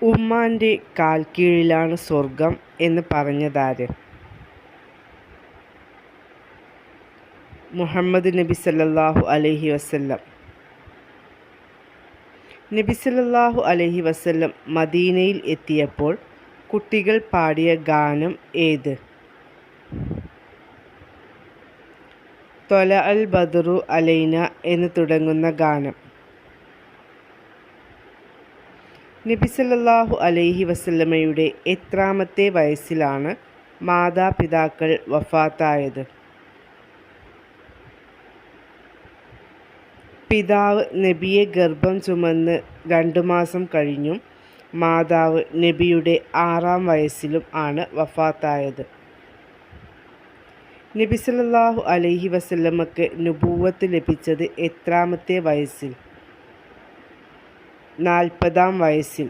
ഉമ്മാൻ്റെ കാൽക്കീഴിലാണ് സ്വർഗം എന്ന് പറഞ്ഞതാര്? മുഹമ്മദ് നബി സല്ലല്ലാഹു അലൈഹി വസല്ലം. നബി സല്ലല്ലാഹു അലൈഹി വസല്ലം മദീനയിൽ എത്തിയപ്പോൾ കുട്ടികൾ പാടിയ ഗാനം ഏത്? ത്വല അൽ ബദറു അലൈന എന്ന് തുടങ്ങുന്ന ഗാനം. നബി സല്ലല്ലാഹു അലൈഹി വസല്ലമയുടെ എത്രാമത്തെ വയസ്സിലാണ് മാതാപിതാക്കൾ വഫാത്തായത്? പിതാവ് നബിയെ ഗർഭം ചുമന്ന് 2 മാസം കഴിഞ്ഞും മാതാവ് നബിയുടെ 6-ാം വയസ്സിലും ആണ് വഫാത്തായത്. നബി സല്ലല്ലാഹു അലൈഹി വസല്ലമക്ക് നുബുവത്ത് ലഭിച്ചത് എത്രാമത്തെ വയസ്സിൽ? 40-ാം വയസ്സിൽ.